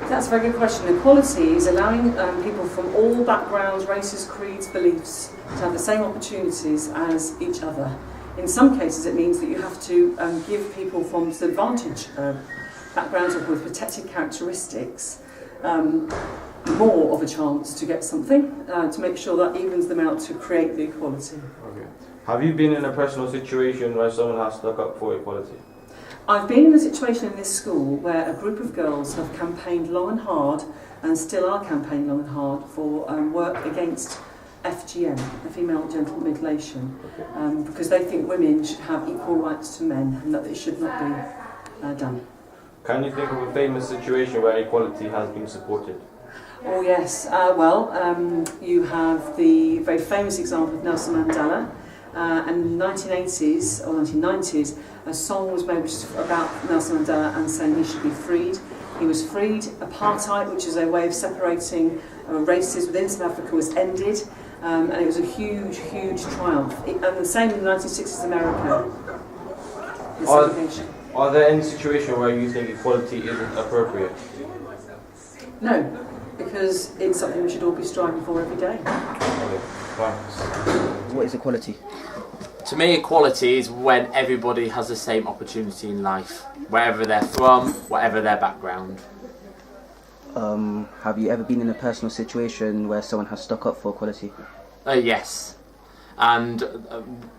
That's a very good question. Equality is allowing people from all backgrounds, races, creeds, beliefs to have the same opportunities as each other. In some cases it means that you have to give people from disadvantaged backgrounds or with protected characteristics more of a chance to get something, to make sure that evens them out to create the equality. Okay. Have you been in a personal situation where someone has stuck up for equality? I've been in a situation in this school where a group of girls have campaigned long and hard, and still are campaigning long and hard, for work against FGM, the female genital mutilation, because they think women should have equal rights to men and that it should not be done. Can you think of a famous situation where equality has been supported? Oh yes, you have the very famous example of Nelson Mandela. In the 1980s or 1990s, a song was made which is about Nelson Mandela and saying he should be freed. He was freed. Apartheid, which is a way of separating races within South Africa, was ended, and it was a huge, huge triumph. And the same in the 1960s America. Are there any situations where you think equality isn't appropriate? No, because it's something we should all be striving for every day. Okay, thanks. What is equality? To me, equality is when everybody has the same opportunity in life, wherever they're from, whatever their background. Have you ever been in a personal situation where someone has stuck up for equality? Yes. And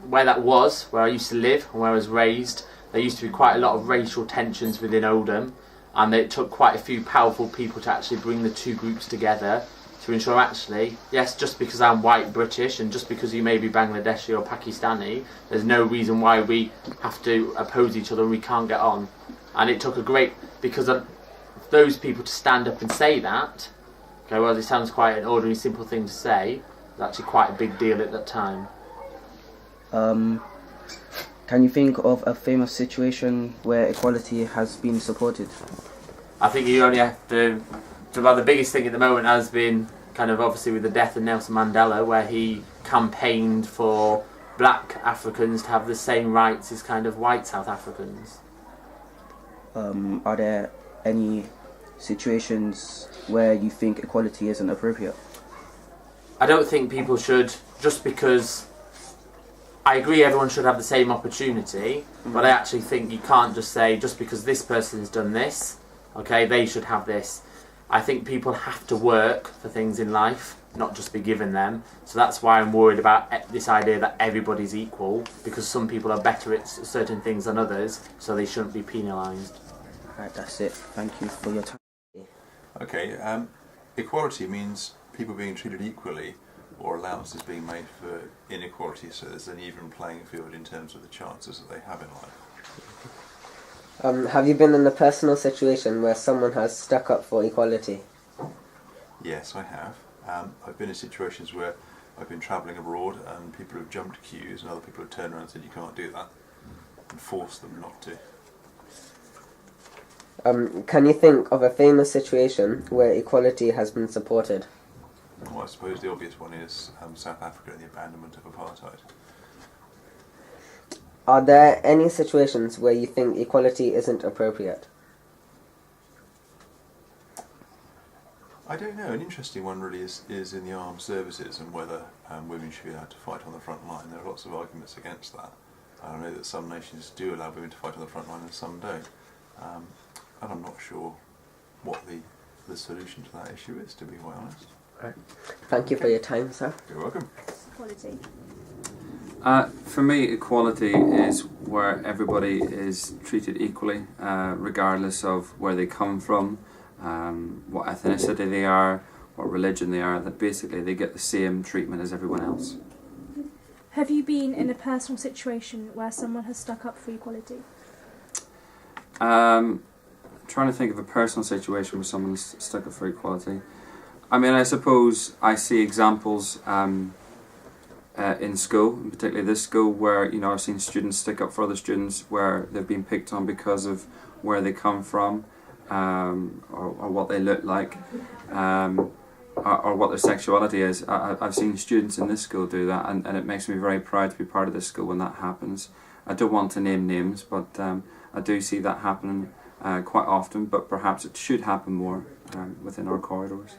where that was, where I used to live and where I was raised, there used to be quite a lot of racial tensions within Oldham, and it took quite a few powerful people to actually bring the two groups together to ensure actually, yes, just because I'm white British and just because you may be Bangladeshi or Pakistani, there's no reason why we have to oppose each other and we can't get on. And it took a great, because of those people to stand up and say that, okay, well, it sounds quite an ordinary, simple thing to say, it was actually quite a big deal at that time. Can you think of a famous situation where equality has been supported? I think you only have to about the biggest thing at the moment has been kind of obviously with the death of Nelson Mandela, where he campaigned for black Africans to have the same rights as kind of white South Africans. Are there any situations where you think equality isn't appropriate? I don't think people should, just because I agree everyone should have the same opportunity, but I actually think you can't just say just because this person's done this, okay, they should have this. I think people have to work for things in life, not just be given them. So that's why I'm worried about this idea that everybody's equal, because some people are better at certain things than others, so they shouldn't be penalised. Alright, that's it. Thank you for your time. Okay, equality means people being treated equally, or allowances being made for inequality, so there's an even playing field in terms of the chances that they have in life. Have you been in a personal situation where someone has stuck up for equality? Yes, I have. I've been in situations where I've been travelling abroad and people have jumped queues and other people have turned around and said you can't do that, and forced them not to. Can you think of a famous situation where equality has been supported? Well, I suppose the obvious one is South Africa and the abandonment of apartheid. Are there any situations where you think equality isn't appropriate? I don't know. An interesting one really is in the armed services and whether women should be allowed to fight on the front line. There are lots of arguments against that. I know that some nations do allow women to fight on the front line and some don't. And I'm not sure what the solution to that issue is, to be quite honest. Right. Thank you for your time, sir. You're welcome. Equality. For me, equality is where everybody is treated equally, regardless of where they come from, what ethnicity they are, what religion they are, that basically they get the same treatment as everyone else. Have you been in a personal situation where someone has stuck up for equality? Trying to think of a personal situation where someone's stuck up for equality. I mean, I suppose I see examples in school, and particularly this school, where I've seen students stick up for other students where they've been picked on because of where they come from, or what they look like, or what their sexuality is. I've seen students in this school do that, and it makes me very proud to be part of this school when that happens. I don't want to name names, but I do see that happening quite often, but perhaps it should happen more. within our corridors.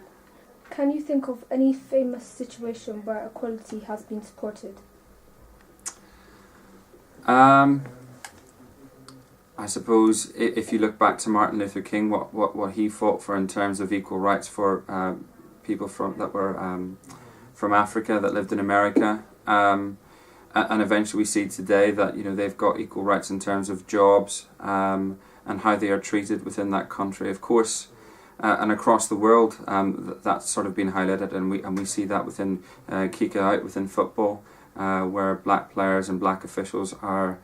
Can you think of any famous situation where equality has been supported? I suppose if you look back to Martin Luther King, what he fought for in terms of equal rights for people that were from Africa that lived in America, and eventually we see today that they've got equal rights in terms of jobs and how they are treated within that country. Of course, and across the world, that's sort of been highlighted, and we see that within kick out within football, where black players and black officials are.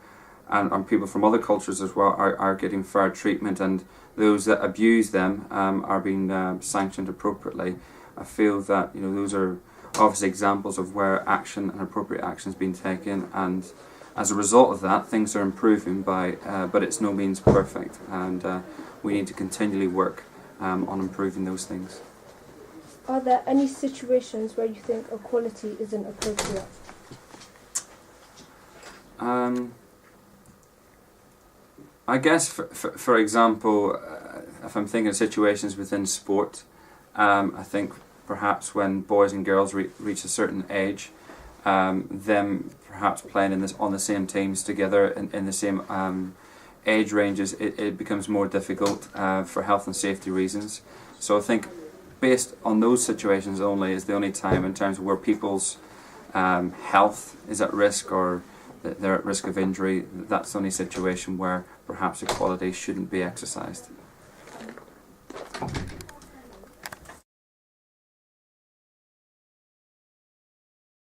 And people from other cultures as well are getting fair treatment, and those that abuse them are being sanctioned appropriately. I feel that those are obvious examples of where action and appropriate action has been taken, and as a result of that, things are improving. But it's no means perfect, and we need to continually work on improving those things. Are there any situations where you think equality isn't appropriate? I guess, for example, if I'm thinking of situations within sport, I think perhaps when boys and girls reach a certain age, them perhaps playing on the same teams together in the same age ranges, it becomes more difficult for health and safety reasons. So I think based on those situations only is the only time in terms of where people's health is at risk or they're at risk of injury. That's the only situation where perhaps equality shouldn't be exercised.